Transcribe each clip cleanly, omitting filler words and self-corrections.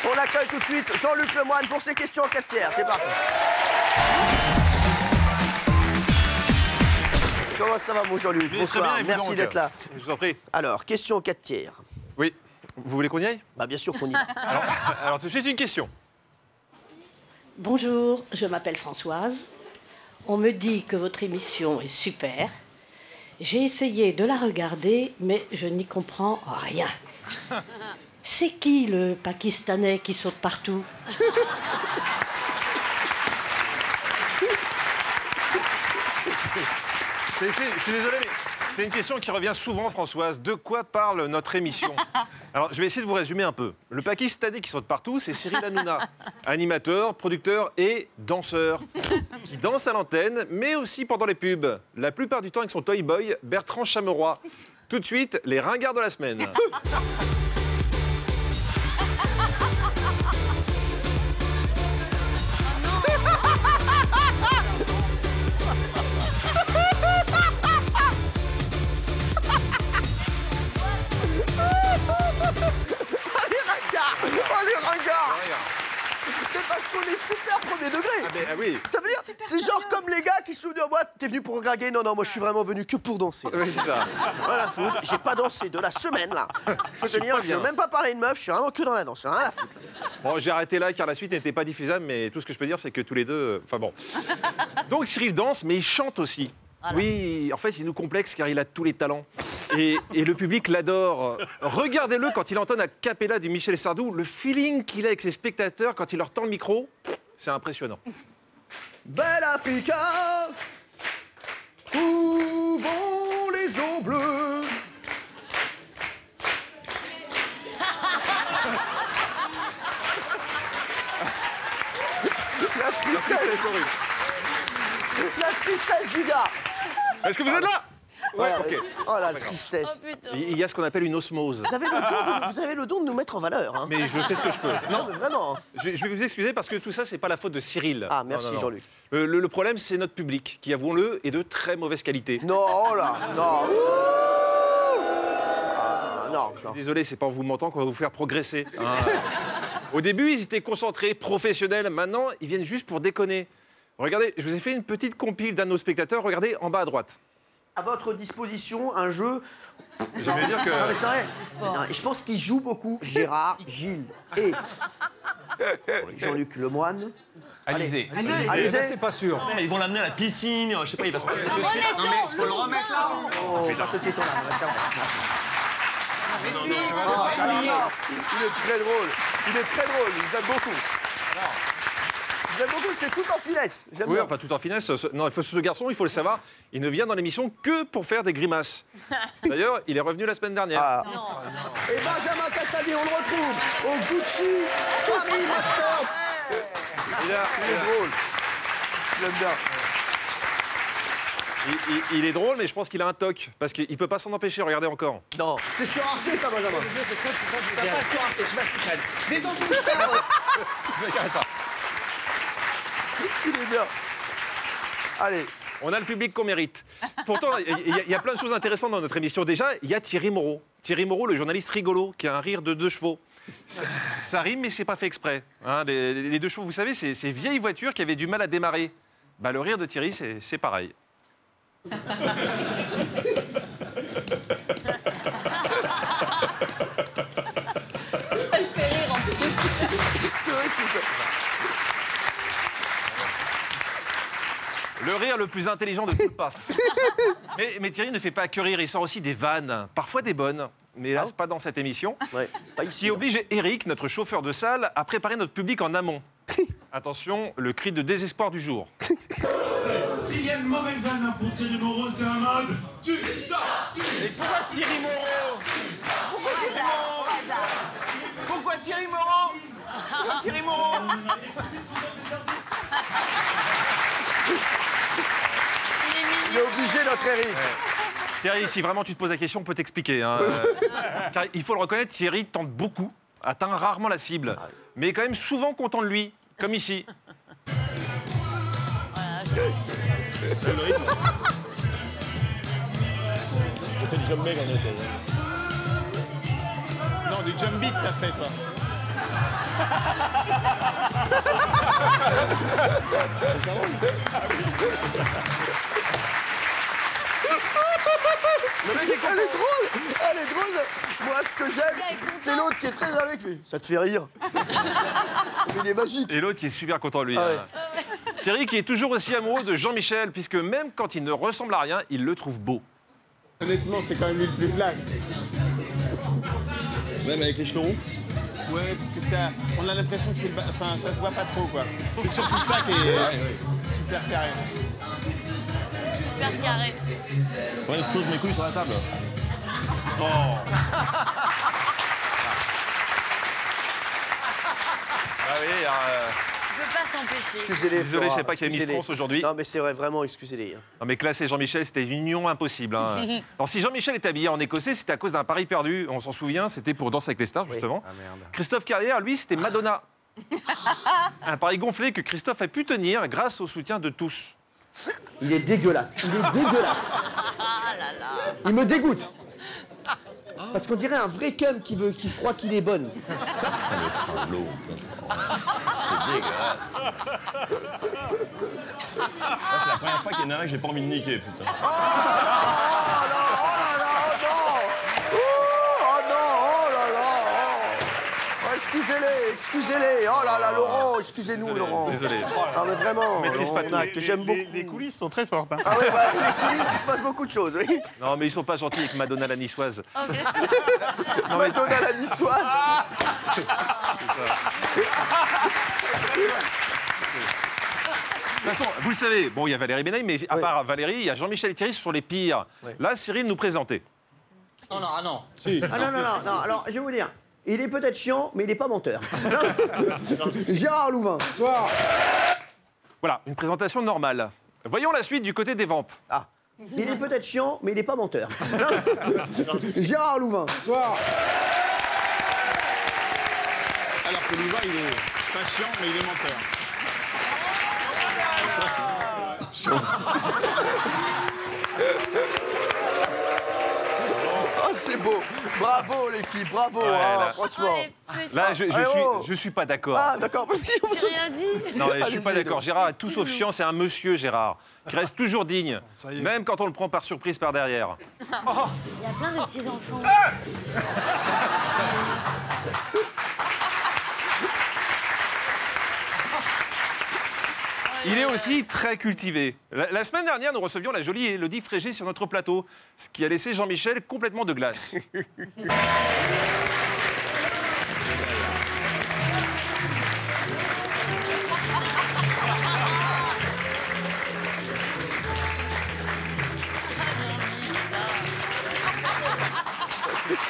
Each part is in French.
On accueille tout de suite Jean-Luc Lemoyne pour ses questions en 4 tiers. C'est parti. Comment ça va, mon Jean-Luc? Bonsoir, merci d'être là. Je vous en prie. Alors, question en 4 tiers. Oui. Vous voulez qu'on y aille? Bah, bien sûr qu'on y va. Alors, tout de suite, une question. Bonjour, je m'appelle Françoise. On me dit que votre émission est super. J'ai essayé de la regarder, mais je n'y comprends rien. C'est qui le Pakistanais qui saute partout? Je suis désolé, mais c'est une question qui revient souvent, Françoise. De quoi parle notre émission? Alors, je vais essayer de vous résumer un peu. Le Pakistanais qui saute partout, c'est Cyril Hanouna, animateur, producteur et danseur, qui danse à l'antenne, mais aussi pendant les pubs. La plupart du temps avec son toy boy, Bertrand Chameroy. Tout de suite, les ringards de la semaine. C'est parce qu'on est super premier degré. Ah oui. Ça veut dire, c'est genre comme les gars qui se souviennent de moi. T'es venu pour draguer? Non, non, moi je suis vraiment venu que pour danser. Oui, c'est ça. Voilà, foutre. J'ai pas dansé de la semaine là. Je peux te dire, je n'ai même pas parlé de meuf, je suis vraiment que dans la danse. Rien à foutre. Bon, j'ai arrêté là car la suite n'était pas diffusable, mais tout ce que je peux dire, c'est que tous les deux. Enfin bon. Donc Cyril danse, mais il chante aussi. Voilà. Oui, en fait, il nous complexe car il a tous les talents. Et le public l'adore. Regardez-le quand il entonne a cappella du Michel Sardou. Le feeling qu'il a avec ses spectateurs quand il leur tend le micro, c'est impressionnant. Belle Africa, où vont les eaux bleues? La tristesse horrible. La tristesse du gars. Est-ce que vous êtes là? Ouais, ok. Oh la tristesse. Il y a ce qu'on appelle une osmose. Vous avez le don de nous mettre en valeur. Hein. Mais je fais ce que je peux. Non, mais vraiment. Je vais vous excuser parce que tout ça, c'est pas la faute de Cyril. Ah, merci Jean-Luc. Le problème, c'est notre public, qui, avouons-le, est de très mauvaise qualité. Non, oh là, non. Non, je suis désolé, c'est pas en vous mentant qu'on va vous faire progresser. Hein. Au début, ils étaient concentrés, professionnels. Maintenant, ils viennent juste pour déconner. Regardez, je vous ai fait une petite compile d'un de nos spectateurs. Regardez en bas à droite. À votre disposition, un jeu. J'aimerais dire que. Non, mais c'est vrai. Non, je pense qu'il joue beaucoup. Gérard, Gilles et Jean-Luc Lemoyne. Alizé. Alizé, c'est pas sûr. Non, mais ils vont l'amener à la piscine, je sais pas, il va se passer. Non, mais il faut le remettre là. Oh, pas ce téton là, ça va. Mais si, Il est très drôle. Il est très drôle. Je l'aime beaucoup. J'aime beaucoup, c'est tout en finesse. Oui, enfin, tout en finesse. Non, ce garçon, il faut le savoir, il ne vient dans l'émission que pour faire des grimaces. D'ailleurs, il est revenu la semaine dernière. Ah. Et Benjamin Castaldi, on le retrouve au Gucci Paris Master. Il est drôle. Je l'aime bien. Il est drôle, mais je pense qu'il a un toc. Parce qu'il ne peut pas s'en empêcher. Regardez encore. Non, c'est sur Arte, ça, Benjamin. C'est pas sur Arte, je m'explique. Des enfants de Il est bien. Allez. On a le public qu'on mérite. Pourtant, il y a plein de choses intéressantes dans notre émission. Déjà, il y a Thierry Moreau. Thierry Moreau, le journaliste rigolo, qui a un rire de 2 chevaux. Ça rime, mais c'est pas fait exprès. Hein, les 2 chevaux, vous savez, c'est ces vieilles voitures qui avaient du mal à démarrer. Bah, le rire de Thierry, c'est pareil. Ça le fait rire en plus. C'est vrai que c'est ça. Le rire le plus intelligent de tout le paf. Mais Thierry ne fait pas que rire, il sort aussi des vannes, parfois des bonnes, mais hélas, pas dans cette émission. Ouais, pas Ce ici, qui oblige Eric, notre chauffeur de salle, à préparer notre public en amont. Attention, le cri de désespoir du jour. S'il y a une mauvaise vanne pour Thierry Moreau, c'est un mode. Tu sors, Mais pourquoi Thierry Moreau? Pourquoi Thierry Moreau? Pourquoi Thierry Moreau? Pourquoi Thierry Moreau? Il est obligé, notre Eric. Thierry, si vraiment tu te poses la question, on peut t'expliquer. Hein. Car il faut le reconnaître, Thierry tente beaucoup, atteint rarement la cible, mais est quand même souvent content de lui, comme ici. C'est le rythme. C'était du jump en été. Non, du jump beat t'as fait, toi. Le mec est content. Elle est drôle. Elle est drôle. Moi, ce que j'aime, c'est l'autre qui est très avec. Ça te fait rire. Mais il est magique. Et l'autre qui est super content, lui. Ah ouais. Thierry qui est toujours aussi amoureux de Jean-Michel, puisque même quand il ne ressemble à rien, il le trouve beau. Honnêtement, c'est quand même lui le plus classe. Même avec les cheveux roux. Ouais, parce que ça, on a l'impression que c'est enfin, ça se voit pas trop, quoi. C'est surtout ça qui est super carré. Super carré. Faudrait que je pose mes couilles sur la table. Ah oui, Je peux pas s'empêcher. Excusez-les. désolé, je Flora, sais pas qu'il y a Miss excusez-les. France aujourd'hui. Non, mais c'est vrai, vraiment, excusez-les. Non mais classer Jean-Michel, c'était une union impossible. Hein. Alors si Jean-Michel est habillé en écossais, c'était à cause d'un pari perdu. On s'en souvient, c'était pour Danse avec les stars, justement. Ah, merde. Christophe Carrière, lui, c'était Madonna. Un pari gonflé que Christophe a pu tenir grâce au soutien de tous. Il est dégueulasse. Il est dégueulasse. Il me dégoûte. Parce qu'on dirait un vrai cum qui croit qu'il est bonne. C'est dégueulasse. Moi, c'est la première fois qu'il y a une nana que j'ai pas envie de niquer, putain. Oh là là. Oh, excusez-les. Oh là là, Laurent, excusez-nous, Désolé, Laurent. désolé. Non, mais vraiment, Maîtrise pas Laurent, tout. que j'aime beaucoup. Les coulisses sont très fortes. Hein. Ah ouais, bah, les coulisses, il se passe beaucoup de choses, oui. Non mais ils sont pas gentils avec Madonna la niçoise. Madonna la niçoise. De toute façon, vous le savez, bon, il y a Valérie Benaïm, mais à part Valérie, il y a Jean-Michel et Thierry sur les pires. Ouais. Là, Cyril nous présentait. Ah non, alors, je vais vous dire. Il est peut-être chiant, mais il n'est pas menteur. Gérard Louvain. Bonsoir. Voilà, une présentation normale. Voyons la suite du côté des vampes. Ah. Il est peut-être chiant, mais il n'est pas menteur. Gérard Louvain. Bonsoir. Alors que Louvain, il est pas chiant, mais il est menteur. Oh, c'est beau. Bravo, l'équipe, bravo. Ouais, hein, là. franchement. Là, je suis pas d'accord. Ah, d'accord. J'ai rien dit. Non, mais je suis pas Allez-y, d'accord. donc. Gérard est tout sauf chiant, c'est un monsieur, Gérard, qui reste toujours digne, même quand on le prend par surprise par derrière. Il y a plein de petits enfants. Il est aussi très cultivé. La semaine dernière, nous recevions la jolie Élodie Frégé sur notre plateau, ce qui a laissé Jean-Michel complètement de glace.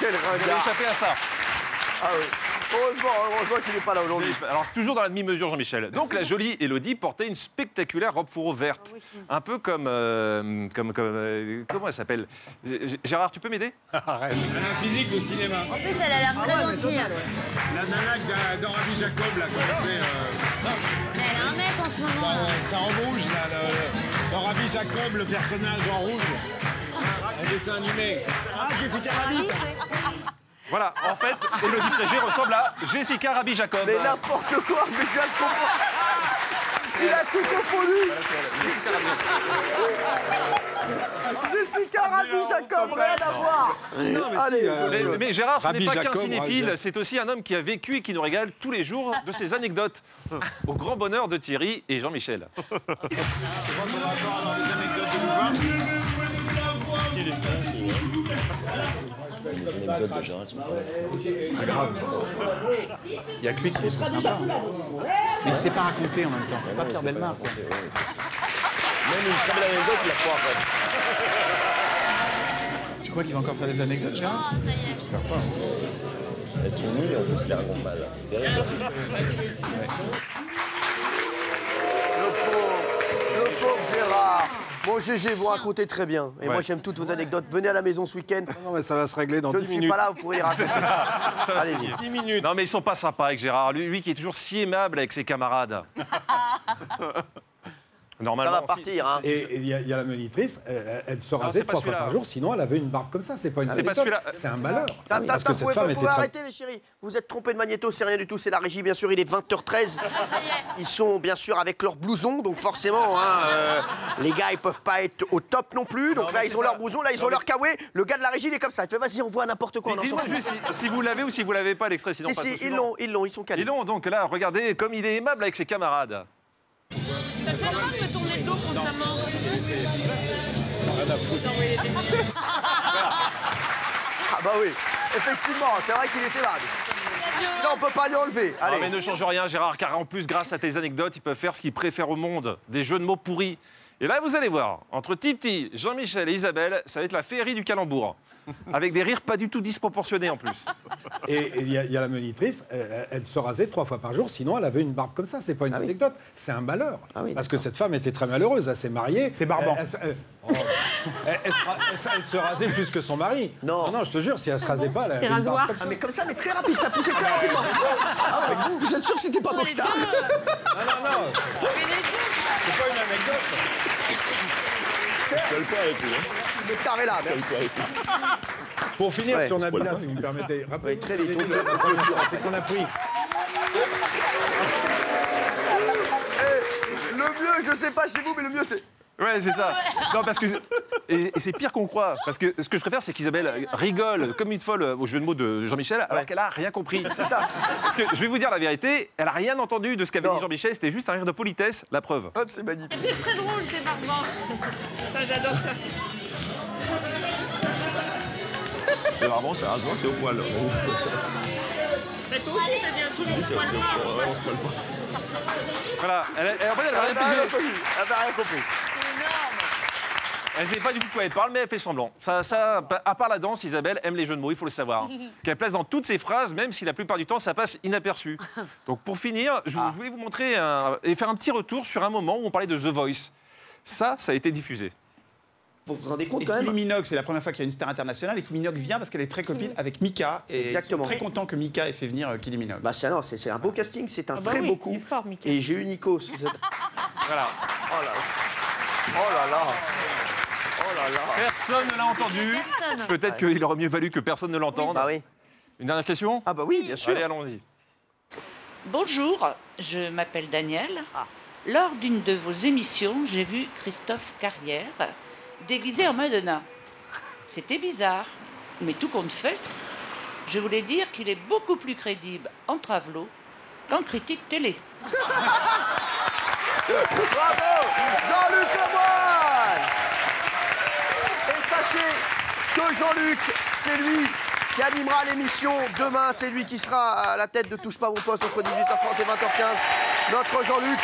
Quel Vous avez ringard. échappé à ça. Ah oui. Heureusement qu'il n'est pas là aujourd'hui. Alors, c'est toujours dans la demi-mesure, Jean-Michel. Donc, la jolie Élodie portait une spectaculaire robe fourreau verte. Un peu comme... comment elle s'appelle? Gérard, tu peux m'aider? Arrête. Elle a un physique de cinéma. En plus, elle a l'air très gentille. La nana d'Henri Jacob, là, comme c'est... Mais elle a un mec en ce moment. C'est en rouge, là. Dans Rabbi Jacob, le personnage en rouge. Un dessin animé. Ah, Jessica Rabbit. Voilà, en fait, Élodie Frégé ressemble à Jessica Rabi Jacob. Mais n'importe quoi, mais je viens de comprendre. Il a tout confondu. Jessica Rabi Jacob. Jessica Rabi Jacob, rien à voir. Allez, Mais Gérard, ce Rabbi n'est pas qu'un Jacob, cinéphile, c'est aussi un homme qui a vécu et qui nous régale tous les jours de ses anecdotes. Au grand bonheur de Thierry et Jean-Michel. Les anecdotes de Gérald sont pas Il y a que lui qui les trouve sympas. Mais c'est pas raconté en même temps, c'est pas Pierre Bellemare, quoi. Même une très belle anecdote, il la croit après. Tu crois qu'il va encore faire des anecdotes, Gérard? J'espère pas. Elles sont nulles et en plus, il les raconte mal. C'est terrible. le pauvre Gérard. Bon, GG, vous racontez très bien. Et moi, j'aime toutes vos anecdotes. Venez à la maison ce week-end. Non, mais ça va se régler dans Je 10 ne suis minutes. pas là, vous pourrez les raconter. Allez-y. 10 minutes. Non, mais ils sont pas sympas avec Gérard. Lui qui est toujours si aimable avec ses camarades. Normalement, ça va partir. Hein. Et il y a la monitrice, elle se rasait 3 fois par jour, sinon elle avait une barbe comme ça. C'est pas une anecdote, c'est un malheur. Parce que cette femme était... Vous pouvez arrêter les chéris. Vous êtes trompés de magnéto, c'est rien du tout, c'est la régie, bien sûr, il est 20h13. Ils sont bien sûr avec leur blouson, donc forcément, hein, les gars, ils peuvent pas être au top non plus. Donc là, ils ont leur blouson, là, ils ont leur kawé. Le gars de la régie, il est comme ça. Il fait, vas-y, on voit n'importe quoi. Dites-moi juste si vous l'avez ou si vous l'avez pas, l'extrait, sinon si, ils l'ont, ils sont calés. Ils l'ont, donc là, regardez comme il est aimable avec ses camarades. T'as fait le droit de me tourner le dos constamment. Ah bah oui, effectivement, c'est vrai qu'il était malade. Ça, on peut pas lui enlever. Allez. Non, mais ne change rien, Gérard, car en plus, grâce à tes anecdotes, ils peuvent faire ce qu'ils préfèrent au monde, des jeux de mots pourris. Et là, vous allez voir, entre Titi, Jean-Michel et Isabelle, ça va être la féerie du calembour. Avec des rires pas du tout disproportionnés en plus. Et il y a la monitrice, elle se rasait 3 fois par jour, sinon elle avait une barbe comme ça. C'est pas une anecdote, c'est un malheur. Parce que cette femme était très malheureuse, elle s'est mariée. C'est barbant. Elle se rasait plus que son mari. Non, je te jure, si elle se rasait pas, elle avait une barbe comme ça. Ah, mais comme ça, mais très rapide, ça poussait très rapidement. Ah ouais, vous êtes sûr que c'était pas Mokhtar? Non. C'est pas une anecdote. Je colle pas avec lui. Mokhtar est là. Pour finir sur Nabila, si vous me permettez. Oui, très vite. C'est qu'on a pris. Le mieux, je sais pas chez vous, mais le mieux c'est... Ouais, c'est ça. Non, parce que... Et c'est pire qu'on croit. Parce que ce que je préfère, c'est qu'Isabelle rigole comme une folle au jeu de mots de Jean-Michel, alors qu'elle a rien compris. C'est ça. Parce que je vais vous dire la vérité, elle a rien entendu de ce qu'avait dit Jean-Michel, c'était juste un rire de politesse, la preuve. Hop, c'est magnifique. C'est très drôle, c'est barbant. Ça, j'adore ça. C'est vraiment, c'est rasoir, c'est au poil. Mais toi aussi, t'as bien tout le poil noir. On se colle pas. Voilà, en fait, elle va rien piger. Elle n'a rien compris. Elle sait pas du tout de quoi elle parle, mais elle fait semblant. Ça, à part la danse, Isabelle aime les jeux de mots, il faut le savoir. Qu'elle place dans toutes ses phrases, même si la plupart du temps, ça passe inaperçu. Donc pour finir, je voulais vous montrer et faire un petit retour sur un moment où on parlait de The Voice. Ça a été diffusé. Vous vous rendez compte Et quand même? Kylie Minogue, c'est la première fois qu'il y a une star internationale et Kylie Minogue vient parce qu'elle est très copine avec Mika. Et Exactement. ils sont très content que Mika ait fait venir Kylie Minogue. Bah c'est un beau casting, c'est un très beau coup. Il est fort, Mika. Et j'ai eu Nikos. Voilà. Oh là là. Oh là là. Oh là là. Personne ne l'a entendu. Peut-être qu'il aurait mieux valu que personne ne l'entende. Bah oui. Une dernière question? Ah bah oui, bien sûr. Allez, allons-y. Bonjour, je m'appelle Daniel. Lors d'une de vos émissions, j'ai vu Christophe Carrière déguisé en Madonna. C'était bizarre, mais tout compte fait, je voulais dire qu'il est beaucoup plus crédible en travelot qu'en critique télé. Bravo, Jean-Luc Lemoyne. Et sachez que Jean-Luc, c'est lui qui animera l'émission demain. C'est lui qui sera à la tête de Touche pas mon poste entre 18h30 et 20h15. Notre Jean-Luc.